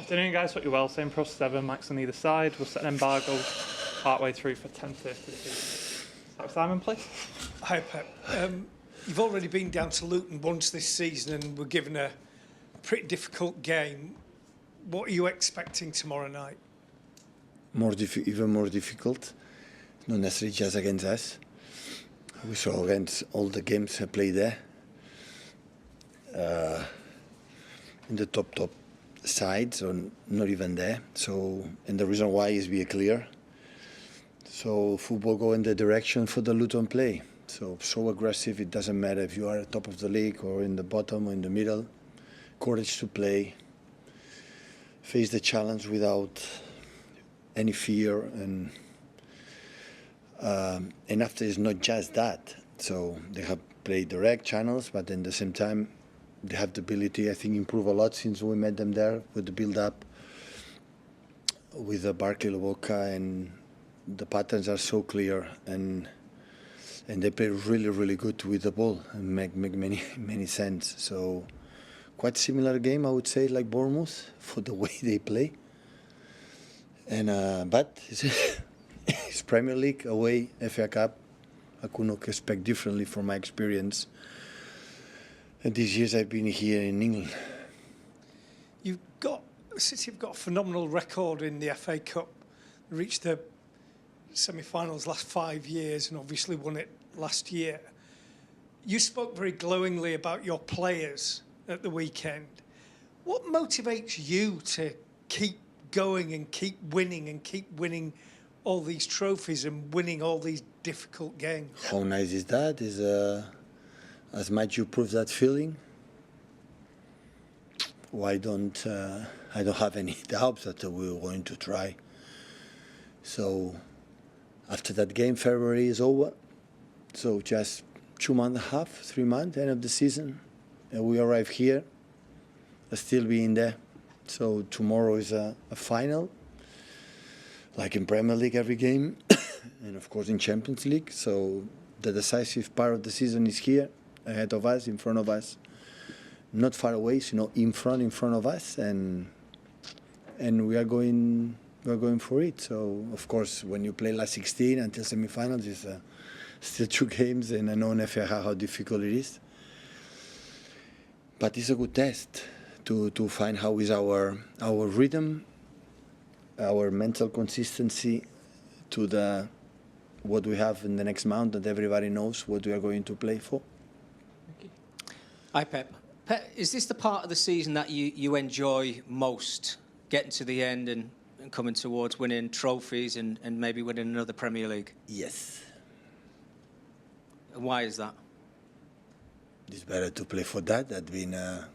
Afternoon, guys. Hope you're well. Same pro 7, Max on either side. We'll set an embargo partway through for 10:30. Start Simon, please. Hi, Pep. You've already been down to Luton once this season and were given a pretty difficult game. What are you expecting tomorrow night? Even more difficult. Not necessarily just against us. We saw against all the games I played there. In the top sides, or not even there. So, and the reason why is we are clear. So football go in the direction for the Luton play. So aggressive. It doesn't matter if you are at top of the league or in the bottom or in the middle. Courage to play. Face the challenge without any fear, and after it's not just that. So they have played direct channels, but at the same time they have the ability, I think, improve a lot since we met them there with the build-up with the Barkley Lobotka, and the patterns are so clear, and they play really, really good with the ball and make many sense. So quite similar game, I would say, like Bournemouth for the way they play. And but it's Premier League away, FA Cup. I could not expect differently from my experience. And these years I've been here in England. City have got a phenomenal record in the FA Cup. Reached the semi-finals last 5 years and obviously won it last year. You spoke very glowingly about your players at the weekend. What motivates you to keep going and keep winning all these trophies and winning all these difficult games? How nice is that? Is as much you prove that feeling. Why don't I don't have any doubts that we're going to try. So after that game, February is over. So just 2.5 months, 3 months, end of the season, and we arrive here. I'll still be in there. So tomorrow is a final, like in Premier League every game, and of course in Champions League. So the decisive part of the season is here, ahead of us, in front of us, not far away, in front of us, and we are going for it. So of course, when you play last 16 until semi-finals, it's still 2 games, and I know in FA how difficult it is. But it's a good test to find how is our rhythm, our mental consistency to what we have in the next month, that everybody knows what we are going to play for. Thank you. Hi, Pep. Pep, is this the part of the season that you enjoy most, getting to the end and coming towards winning trophies and maybe winning another Premier League? Yes. And why is that? It's better to play for that than being a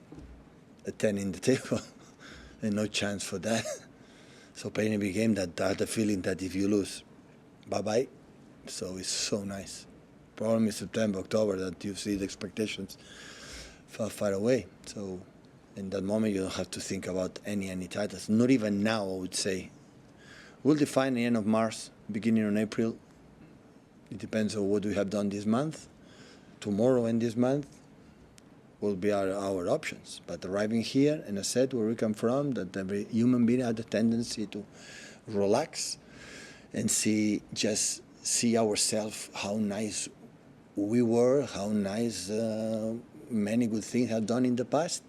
10 in the table, and no chance for that. So playing a big game, that the feeling that if you lose, bye-bye. So it's so nice. Problem is September, October, that you see the expectations far away. So in that moment, you don't have to think about any titles. Not even now, I would say. We'll define the end of March, beginning of April. It depends on what we have done this month. Tomorrow and this month will be our options. But arriving here, and I said where we come from, that every human being had a tendency to relax and see ourselves, how nice we were, how nice many good things have done in the past.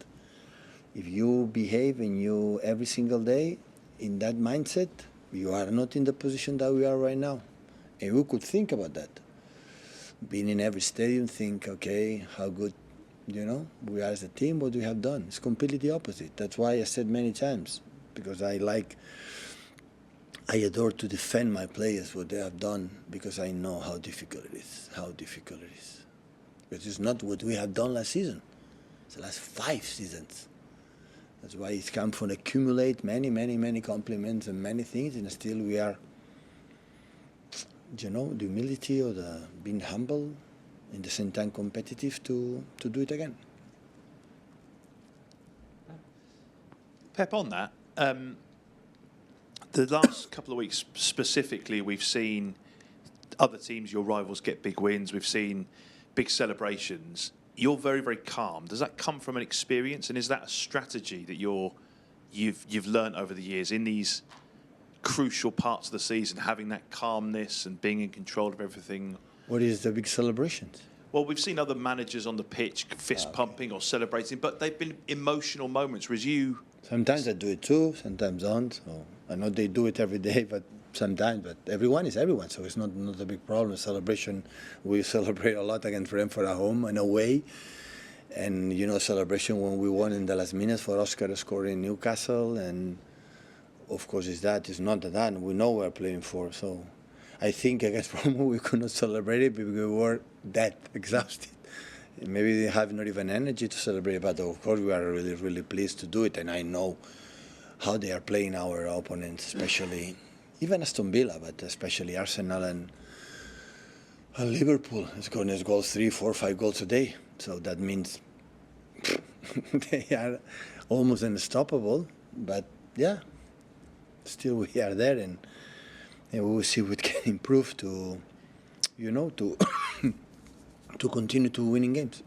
If you behave and you every single day in that mindset, you are not in the position that we are right now. And we could think about that. Being in every stadium, think, okay, how good, we are as a team, what we have done. It's completely the opposite. That's why I said many times, because I adore to defend my players, what they have done, because I know how difficult it is, Because it's not what we have done last season. It's the last 5 seasons. That's why it's come from accumulate many compliments and many things, and still we are, the humility or the being humble, in the same time competitive to do it again. Pep, on that, the last couple of weeks specifically, we've seen other teams, your rivals, get big wins. We've seen big celebrations. You're very, very calm. Does that come from an experience, and is that a strategy that you're you've learnt over the years in these crucial parts of the season, having that calmness and being in control of everything? What is the big celebrations? Well, we've seen other managers on the pitch fist pumping or celebrating, but they've been emotional moments. Whereas you, Sometimes I do it too, sometimes don't. So I know they do it every day, but sometimes. But everyone is everyone, so it's not a big problem. Celebration, we celebrate a lot against Brentford at home and away. And, you know, celebration when we won in the last minutes for Oscar scoring Newcastle. And, of course, it's not that. We know we're playing for. So I think against Bournemouth we could not celebrate it because we were that exhausted. Maybe they have not even energy to celebrate, but of course we are really, really pleased to do it. And I know how they are playing our opponents, especially even Aston Villa, but especially Arsenal and Liverpool. It's going to goal 3, 4, 5 goals a day. So that means they are almost unstoppable. But yeah, still we are there, and we will see what can improve to, you know, to to continue to winning games.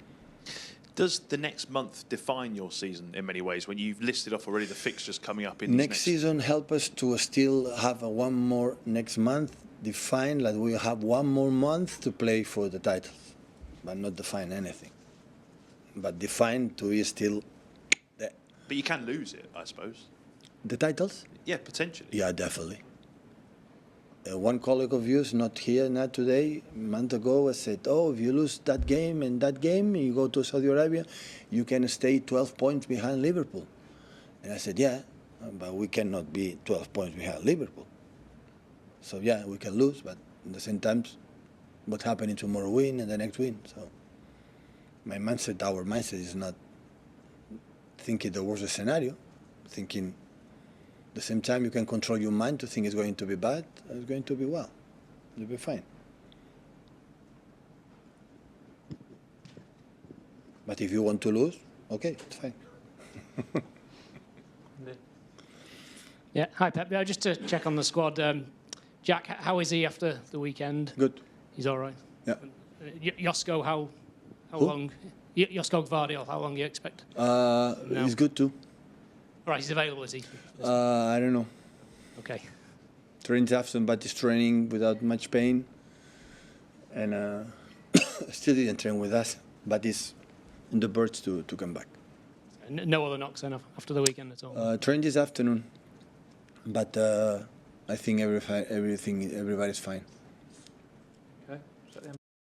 does the next month define your season in many ways when you've listed off already the fixtures coming up in Next season help us to still have one more next month define, like we have one more month to play for the titles, but not define anything. But define to be still there. But you can lose it, I suppose. The titles? Yeah, potentially. Yeah, definitely. One colleague of yours, not here, not today, a month ago, I said, oh, if you lose that game and that game, you go to Saudi Arabia, you can stay 12 points behind Liverpool. And I said, yeah, but we cannot be 12 points behind Liverpool. So, yeah, we can lose, but at the same time, what's happening tomorrow win and the next win. So my mindset, our mindset is not thinking the worst scenario, thinking at the same time you can control your mind to think it's going to be bad, it's going to be well, you'll be fine. But if you want to lose, okay, it's fine. Yeah, hi Pep. Yeah, just to check on the squad, Jack, how is he after the weekend? Good. He's all right. Yeah. Josko, how long? Josko Gvardiol, how long do you expect? He's good too. All right, he's available, is he? I don't know. Okay. Trains after, but he's training without much pain, and still didn't train with us, but he's in the birds to come back. No other knocks then after the weekend at all? Train this afternoon, but I think everybody's fine.